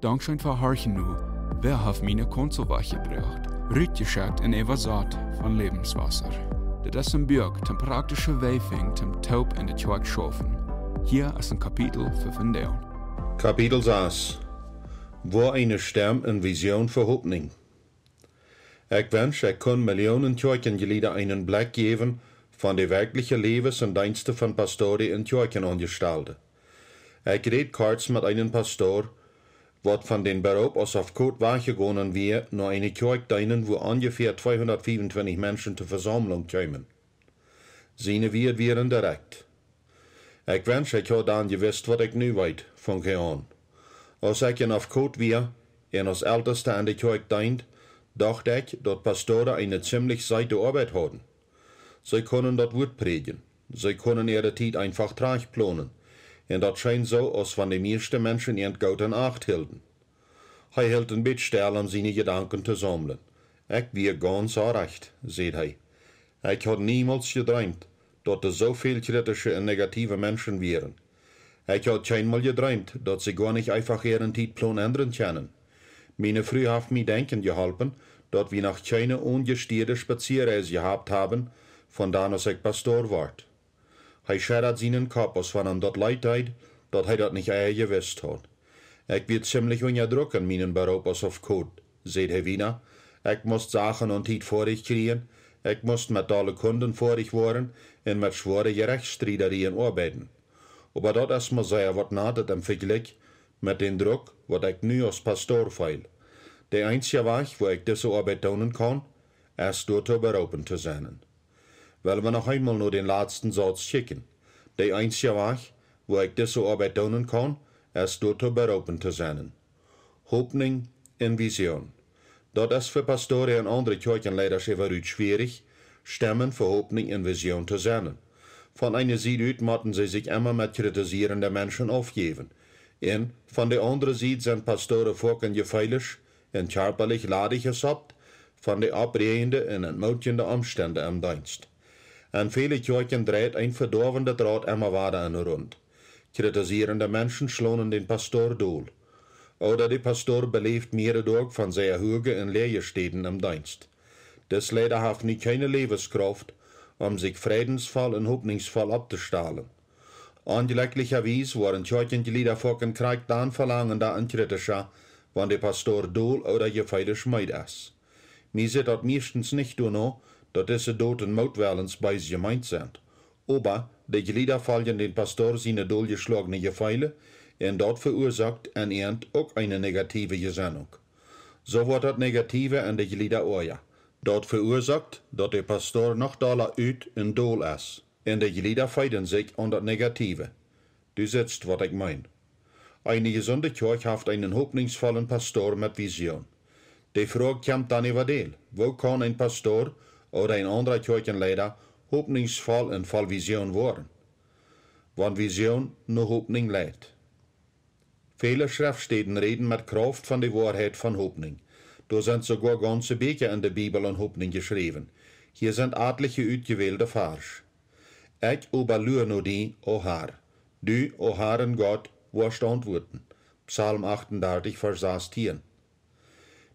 Dankzij Verharchen nu, wer heeft mijn Konzel weggebracht, uitgeschickt in Eva Saat van Lebenswasser. Dit is een Buch, ten praktische Weging, ten Taub in de Twerk schaffen. Hier ist ein Kapitel für vandaag. Kapitel 6. Wo eine Stem en Vision für Hoffnung. Ich wünsche, ich kann Millionen Kirchenglieder einen Blick geben von den wirklichen Lebens- und Diensten von Pastoren in Kirchenangestellten. Ich rede kurz mit einem Pastor, was von den Beruf aus auf Kot weggegangen wird, nach einer Kirche dienen, wo ungefähr 225 Menschen zur Versammlung kommen. Seine Wert wären direkt. Ich wünsche, ich hätte dann gewusst, was ich nu weiß, von an. Als ich auf Kot war und als Ältester an der Kirche dient, dachte ich, dass Pastoren eine ziemlich seite Arbeit hatten. Sie können das Wort predigen. Sie können ihre Zeit einfach traag planen. Und das scheint so, als wenn die meisten Menschen ihren Gott in Acht hielten. Er hielt ein bisschen still, um seine Gedanken zu sammeln. Ich war ganz recht, sagt er. Ich hatte niemals geträumt, dass so viel kritische und negative Menschen wären. Ich hatte keinmal geträumt, dass sie gar nicht einfach ihren Zeitplan ändern können. Meine Frau hat mir denken geholfen, dass wir noch keine ungestörte Spazierreise gehabt haben, von da als ich Pastor ward. Er schert seinen Kopf, als wenn ihm das leid tat, dass er das nicht gewusst hat. Ich wird ziemlich unter Druck in meinen Beruf als auf Kot, sagt er wieder. Ich muss Sachen und Zeit vor ich kriegen, ich muss mit alle Kunden vor ich waren und mit schwere Gerichtsstreiterien arbeiten. Aber das ist mir sehr was nadet im Vergleich mit dem Druck, was ich nu als Pastor feil. Der einzige Weg, wo ich diese Arbeit tun kann, ist dort berufen zu sein. Weil wir noch einmal nur den letzten Satz schicken. Der einzige Weg, wo ich diese Arbeit tun kann, ist dort berufen zu sein. Hoffnung und Vision. Das ist für Pastoren und andere Kirchenleiter sehr schwierig, Stimmen für Hoffnung und Vision zu sein. Von einer Seite aus müssen sie sich immer mit kritisierenden Menschen aufgeben. Und von der anderen Seite sind Pastoren vorhin gefährlich und körperlich ladig gesabt von den abreichenden und entmutigenden Umständen im Dienst. An viele Kirchen dreht ein verdorbener Draht immer weiter in Rund. Kritisierende Menschen schlagen den Pastor dohl. Oder der Pastor belebt mehrere von sehr hohen und Lehrstätten im Dienst. Das leider hat nie keine Lebenskraft, um sich friedensvoll und hoffnungsvoll abzustahlen. Unglücklicherweise waren Kirchenglieder vor dem Krieg dann verlangender und kritischer, wenn der Pastor dohl oder gefährlich meid ist. Mir sieht das meistens nicht nur, dass diese Toten Mordwellens bei sich gemeint sind. Aber die Glieder fallen den Pastor seine dohlgeschlagene Gefeile und dort verursacht an Ernt auch eine negative Gesinnung. So wird das Negative an die Glieder Oja. Dort verursacht, dass der Pastor noch doller üt und dohl ist. Und die Glieder feiden sich an das Negative. Du siehst, was ich mein. Eine gesunde Kirche hat einen hoffnungsvollen Pastor mit Vision. Die Frage kommt dann über den. Wo kann ein Pastor oder ein anderer Kirchenleiter hoffnungsvoll und voll Vision werden? Wenn Vision nur Hoffnung leidt. Viele Schriftstellen reden mit Kraft von der Wahrheit von Hoffnung. Da sind sogar ganze Bücher in der Bibel an Hoffnung geschrieben. Hier sind etliche ausgewählte Vers. Ich überlühe nur die, o Herr. Du, o Herren Gott, wirst antworten. Psalm 38, Vers 16.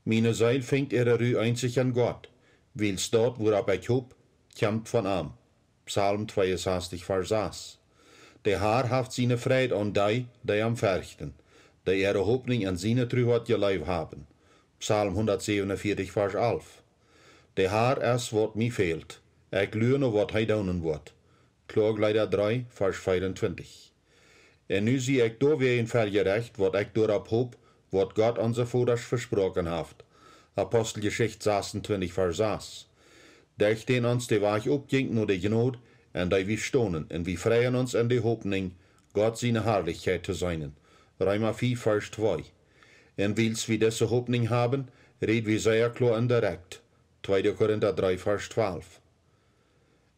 Meine Seele fängt ihre Ruhe einzig an Gott, weil's dort, worauf ich hob, kommt von ihm. Psalm 62, Vers 6. Der Herr haft seine Freude an die am fürchten, die ihre Hoffnung an seine Treuheit geleib haben. Psalm 147, Vers 11. Der Herr ist, was mir fehlt. Ich lerne, was er tun wird. Klagleider 3, Vers 24. Und nu zie ich da weer in vergerecht, wat ich dorop hoop, wat Gott unser Vaters versprochen hat. Apostelgeschichte 26, Vers 6. Der stehen uns die Weg opging nur die Gnade, und die wir stonen, und wir freuen uns in die Hoffnung, Gott seine Herrlichkeit zu sein. Römer 4, Vers 2. Und weil's wir diese Hoffnung haben, reden wir sehr klar und direkt. 2. Korinther 3, Vers 12.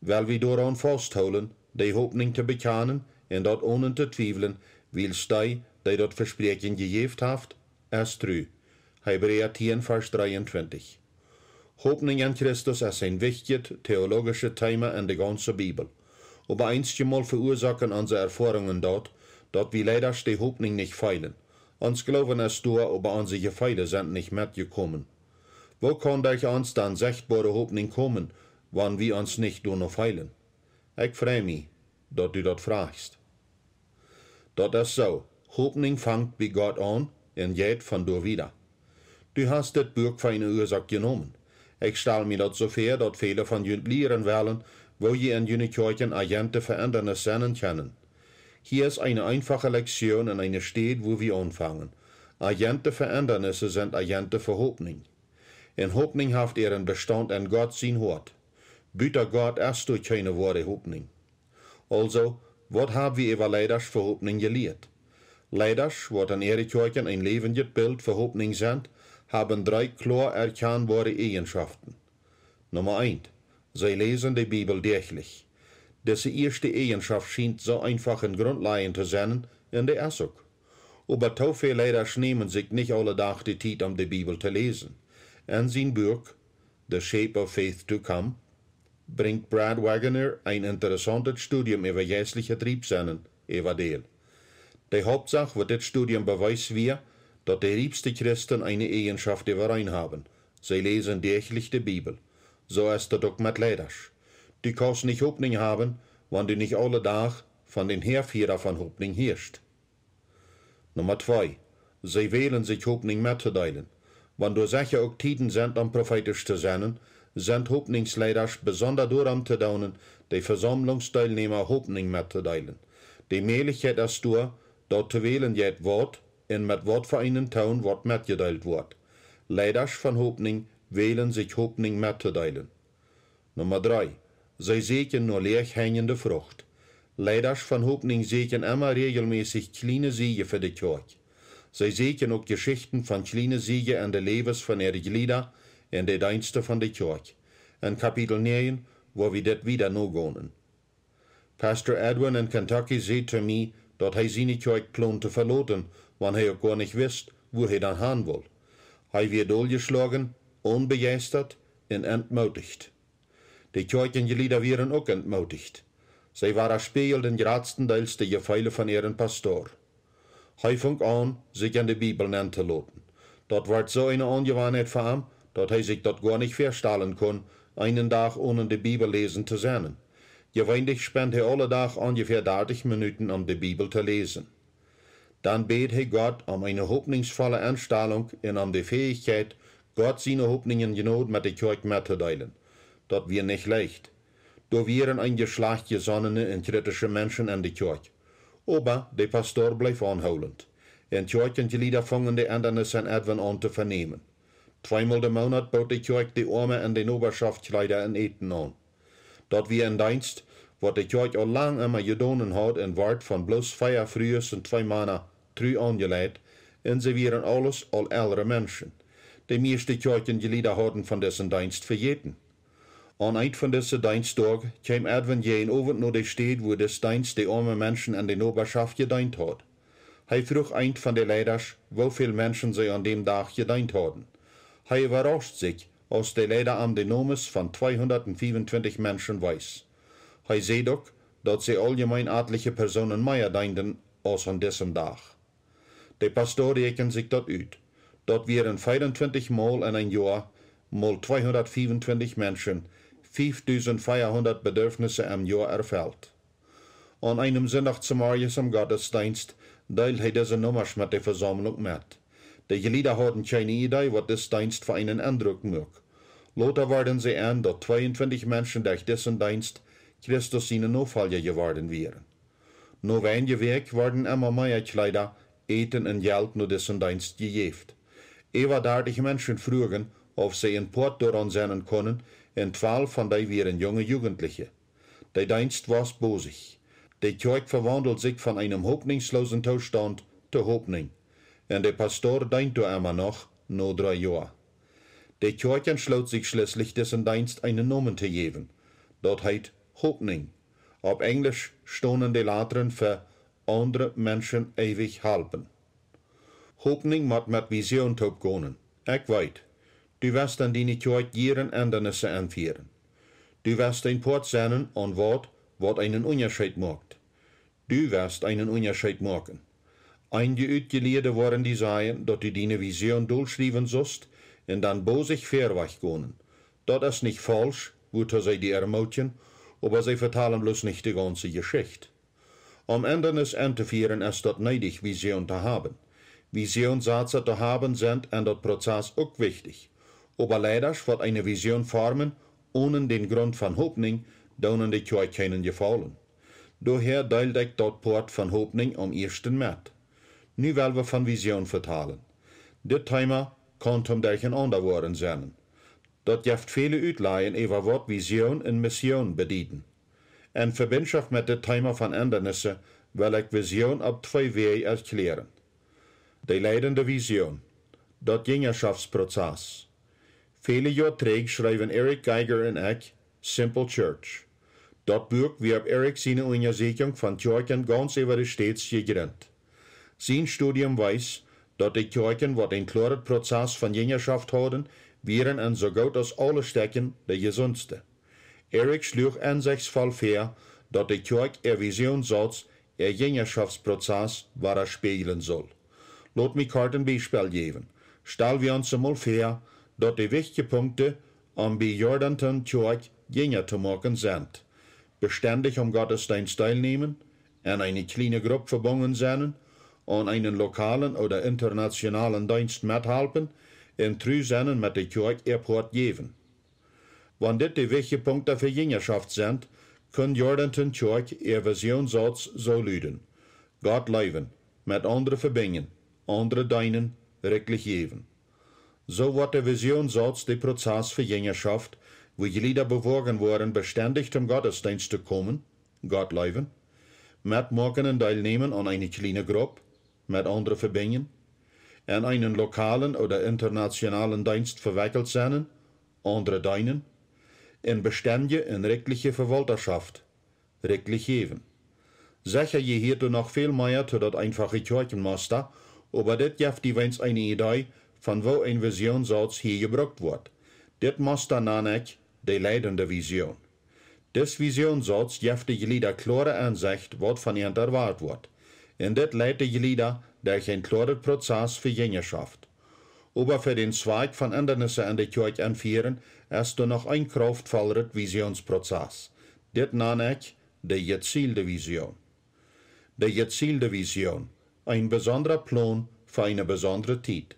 Weil wir daran festhalten, die Hoffnung zu bekennen, und dort ohne zu zweifeln, weil's die dort Versprechen gegeben hat, ist treu. Hebräer 10, Vers 23. Hoffnung an Christus ist ein wichtiges theologisches Thema in der ganzen Bibel. Aber einmal verursachen unsere Erfahrungen dort, dass wir leider die Hoffnung nicht feilen. Uns Glauben ist da, aber unsere Gefeile sind nicht mitgekommen. Wo kann durch uns dann sichtbare Hoffnung kommen, wenn wir uns nicht nur noch feilen? Ich freue mich, dass du das fragst. Das ist so. Hoffnung fängt bei Gott an und geht von da wieder. Du hast das Buch für eine Ursache genommen. Ich stelle mir das so vor, dass viele von euch lehren wollen, wo je in jene Kirchen Agenten Verändernis sehen können. Hier ist eine einfache Lektion in einer Stadt, wo wir anfangen. Agenten Verändernisse sind Agenten für Hoffnung. In Hoffnung haft ihren Bestand in Gott sein Wort. Büter Gott erst durch keine Worte Hoffnung. Also, was haben wir über Leiders für Hoffnung gelehrt? Leiders, was in ihre Kirchen ein lebendes Bild für Hoffnung sind, haben 3 klar erkennbare Eigenschaften. Nummer 1. Sie lesen die Bibel täglich. Diese erste Eigenschaft scheint so einfach in Grundlagen zu sein in der erste. Aber zu viele Leiders nehmen sich nicht alle Tag die Zeit, um die Bibel zu lesen. In sein Buch, The Shape of Faith to Come, bringt Brad Wagner ein interessantes Studium über geistliche Triebsinnen über Deel. Die Hauptsache wird das Studium beweist wir, dass die liebsten Christen eine Eigenschaft überein haben. Sie lesen täglich die Bibel. So ist das auch mit Leiders. Du kannst nicht Hoffnung haben, wenn du nicht alle Tag von den Herführer von Hoffnung hörst. Nummer 2. Sie wählen sich Hoffnung mitzuteilen. Wenn du sicher auch Tiden sind, um prophetisch zu sein, sind Hoffnungsleiders besonders daran zu tun, die Versammlungsteilnehmer Hoffnung mitzuteilen. Die Möglichkeit ist da, dort zu wählen jet Wort, und mit Wort für einen Ton Wort mitgeteilt wird. Leiders von Hoffnung wählen sich Hoffnung mitzuteilen. Nummer 3. Sie sehen nur leer hängende Frucht. Leiders von Hoffnung sehen immer regelmäßig kleine Siege für die Kirche. Sie sehen auch Geschichten von kleinen Siegen in den Lebens von ihren Gliedern in den Diensten von der Kirche. In Kapitel 9, wo wir das wieder noch gehen. Pastor Edwin in Kentucky sagt zu mir, dass er seine Kirche plant zu verlassen, wenn er auch gar nicht wisst, wo er dann hin will. Er wird durchgeschlagen, unbegeistert und entmutigt. Die Kirchenglieder wären auch entmutigt. Sie waren spielten größtenteils die Gefeile von ihrem Pastor. Er fing an, sich in die Bibel nennen zu lassen. Das war so eine Angewohnheit für ihn, dass er sich das gar nicht vorstellen kann, einen Tag ohne die Bibel lesen zu sein. Gewöhnlich spendet er alle Tag ungefähr 30 Minuten, um die Bibel zu lesen. Dann bet er Gott um eine hoffnungsvolle Einstellung und um die Fähigkeit, Gott seine Hoffnungen genot mit der Kirche mitzuteilen. Das wird nicht leicht. Da wären ein Geschlecht gesonnene und kritische Menschen in der Kirche. Aber der Pastor bleibt anhaltend. In Kirchenglieder fangen die Änderungen in Edwin an zu vernehmen. 2-mal im Monat baut die Kirche die Arme und den Oberschaftskleider in Eten an. Dort wie ein Dienst, was die Kirche al lang immer gedonen hat, in Wort von bloß 4 Frühes und 2 Männer, 3 angelegt, und sie wären alles all ältere Menschen. Die meisten Kirchenglieder hatten von diesem Dienst vergeten. An ein von diesen Diensttagen kam Edwin jeden Abend nach der Stadt, wo das Dienst die armen Menschen an der Oberschaft gedient hat. Er frug ein von den Leiders, wie viele Menschen sie an dem Tag gedient hatten. Er überrascht sich, als der Leiter an den Namen von 225 Menschen weiß. Er sieht auch, dass sie allgemein etliche Personen mehr dienten als an diesem Tag. Der Pastor rechnet sich das aus. Dort wären 24 Mal in ein Jahr, mal 225 Menschen, 5400 Bedürfnisse im Jahr erfüllt. An einem Sonntag zum Morgens im Gottesdienst teilt er diese Nummers mit der Versammlung mit. Die Glieder hatten keine Idee, was das Dienst für einen Eindruck macht. Lothar werden sie an, dass 22 Menschen durch diesen Dienst Christus seine Nachfolger geworden wären. Nur wenige Weg werden immer mehr Kleider, Eten und Geld nur diesen Dienst gegeben. Über 30 Menschen frugen, ob sie in Port daran sein können, und 12 von denen wären junge Jugendliche. Der Dienst war bosig. Die Kirche verwandelt sich von einem hoffnungslosen Zustand zu Hoffnung. Und der Pastor dient immer noch, nur 3 Jahre. Die Kirche entschloss sich schließlich, diesen Dienst einen Namen zu geben. Das heißt Hoffnung. Auf Englisch stehen die Lettern für andere Menschen ewig helfen. Hoffnung muss mit Vision gehen. Ich weiß, du wirst an deine Kirche ihren Ändernissen anführen. Du wirst ein Port sein an Wort, was einen Unterschied macht. Du wirst einen Unterschied machen. Einige Uitgeleerde worden die sagen, dat du deine Vision durchschreiben sollst und dann bosig verweg gehen. Dat ist nicht falsch, wozu sie die ermutigen, aber sie vertalen bloß nicht die ganze Geschichte. Am Ende ist anzuführen, ist dort nötig, Vision zu haben. Visionssätze zu haben sind in dat Prozess auch wichtig. Aber leider wird eine Vision formen, ohne den Grund von Hoffnung, denen die Kirche keinen gefallen. Daher teilt ich dort Port von Hoffnung am ersten mit. Nu wollen wir von Vision vertalen. Dit Thema kann durch ein ander worden sein. Dat jeft viele uitleihen über wat Vision en Mission bedienen. In Verbindung mit dit Thema von Ändernissen will ich Vision op 2 Wege erklären. Die leidende Vision, dat Jüngerschaftsprozess. Viele Jahre terug schreiben Eric Geiger en ich Simple Church. Dat Buch wird Eric seine Untersuchung von Kirchen ganz über die States gegründet. Sein Studium weiß, dat die Kirchen, wat ein klarer Prozess von Jüngerschaft haben, wären en so gut als alle Stecken de gesundste. Eric schlug in sich voll vor, dat die Kirche Vision Satz, Jüngerschaftsprozess, war spielen soll. Laat mich kort ein Beispiel geben. Stellen wir uns einmal vor, dat die wichtigen Punkte am bei Jordanton Kirche Jünger zu machen sind. Beständig am Gottesdienst teilnehmen, in eine kleine Gruppe verbunden sein, an einen lokalen oder internationalen Dienst mithelfen, und treu sein mit der Kirche Airport geben. Wenn dit die wichtigen Punkte für Jüngerschaft sind, kann Jordanton Kirche ihr Visionssatz so lüden. Gott leben, mit anderen verbinden, andere dienen, wirklich geben. So wird der Visionssatz der Prozess für Jüngerschaft, wo die Lieder bewogen worden, beständig zum Gottesdienst zu kommen, Gott leben, mitmachen und teilnehmen an eine kleine Gruppe, mit anderen verbinden, in einen lokalen oder internationalen Dienst verwickelt sein, andere dienen, in beständige und rechtliche Verwalterschaft, rechtlich geben. Sicher je hierto noch viel mehr zu dat einfache Kirchenmaster, aber dit gibt die wenigstens eine Idee, von wo ein Visionssatz hier gebraucht wird. Dit Master nenne ich die leidende Vision. Des Visionssatz gibt die Glieder klare Ansicht, was von ihnen erwartet wird. Und dit leitet die Glieder durch ein klarer Prozess für Jüngerschaft. Aber für den Zweig von Ändernissen an der Kirche anführen, ist noch ein kraftvollerer Visionsprozess. Dit nenne ich die gezielte Vision. Die gezielte Vision, ein besonderer Plan für eine besondere Zeit.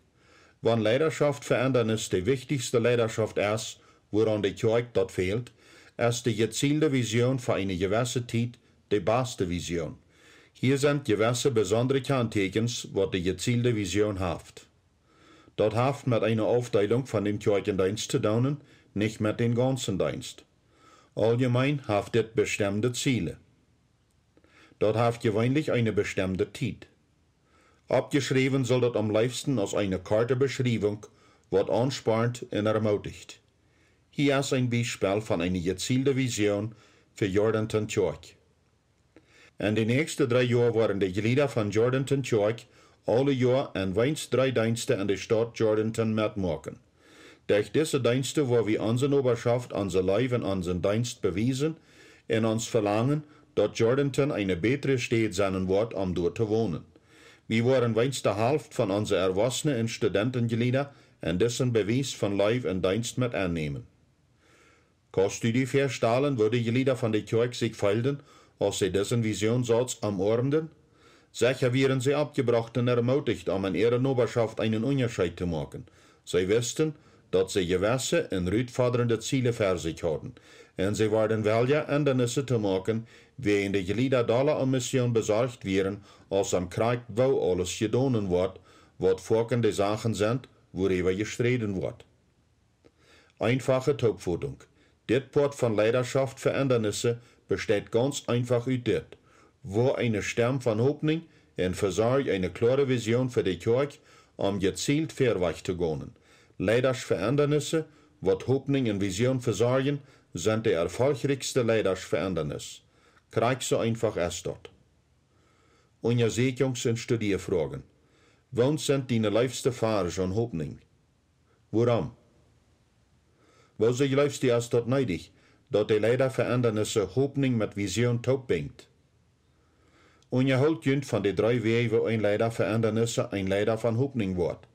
Wenn Leidenschaft für Ändernis die wichtigste Leidenschaft ist, woran die Kirche dort fehlt, ist die gezielte Vision für eine gewisse Zeit die beste Vision. Hier sind gewisse besondere Kennzeichen, was die gezielte Vision hat. Dort hat mit einer Aufteilung von dem Kirchendienst zu tun, nicht mit dem ganzen Dienst. Allgemein hat es bestimmte Ziele. Dort hat gewöhnlich eine bestimmte Zeit. Abgeschrieben soll das am liebsten als eine karte Beschreibung, was anspornt und ermutigt. Hier ist ein Beispiel von einer gezielten Vision für Jordanton Kirche. In den nächsten 3 Jahren waren die Glieder von Jordanton Kirche alle Jahr an wenigstens 3 Dienste in der Stadt Jordanton mitmachen. Durch diese Dienste, wo wir unsere Oberschaft, unser Leben, unseren Dienst bewiesen und uns verlangen, dass Jordanton eine bessere Stadt sein wird, um dort zu wohnen. Wir waren wenigstens die Hälfte von unseren Erwachsenen und Studentenglieder und diesen Beweis von Leib und Dienst mit annehmen. Kannst du dir vorstellen, wo die Glieder von der Kirche sich fühlten, als sie diesen Visionssatz umarmten? Sicher wären sie abgebracht und ermutigt, um in ihrer Oberschaft einen Unterschied zu machen. Sie wussten, dass sie gewisse und herausfordernde Ziele für sich hatten, und sie waren willig, Ändernissen zu machen, wie in die Glieder Dollar und Mission besorgt wären, als am Krieg, wo alles gedonnen wird, was folgende Sachen sind, worüber gestritten wird. Einfache Topfutung. Dit Port von Leidenschaft für Ändernissen besteht ganz einfach aus dit, wo eine Stimme von Hoffnung und Versorgung eine klare Vision für die Kirche, um gezielt vorwärts zu gehen. Leiders für Ändernissen, was Hoffnung und Vision versorgen, sind die erfolgreichste Leiders für Ändernis. Krieg so einfach ist dort. Untersuchungs- und Studierfragen. Wann sind deine liebste Fahrer und Hoffnung? Warum? Wo sie glaubst du erst dort neidig, dass die Leider für Ändernissen Hoffnung mit Vision taubingt? Und je holt junt van de 3 wegen een leider verändernissen een leider van hoopning wordt.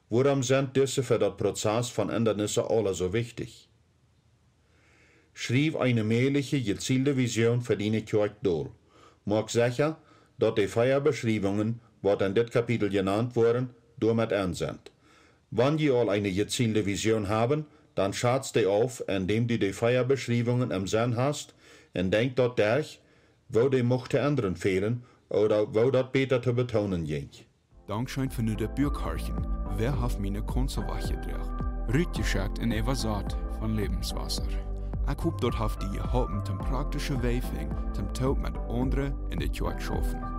Waarom zijn diese für das Prozess von Ändernissen alle so wichtig? Schrieb eine mähliche, gezielte Vision für die Kirche doll. Mag sicher, dass die Feierbeschreibungen, was in dit Kapitel genannt wurden, damit an sind. Wenn die all eine gezielte Vision haben, dann schatzt die auf, indem du die Feierbeschreibungen im Sinn hast, und denkt dort durch, wo die mochte anderen fehlen oder wo das besser zu betonen ging. Dankschein für nur der Bürgharchen, wer hat meine Konservatie gebracht? Rütgeschickt in Evasat von Lebenswasser. Ich hoffe, dort habt ihr geholfen, zum praktischen Wegfing, zum Tod mit anderen in der Kirche schaffen.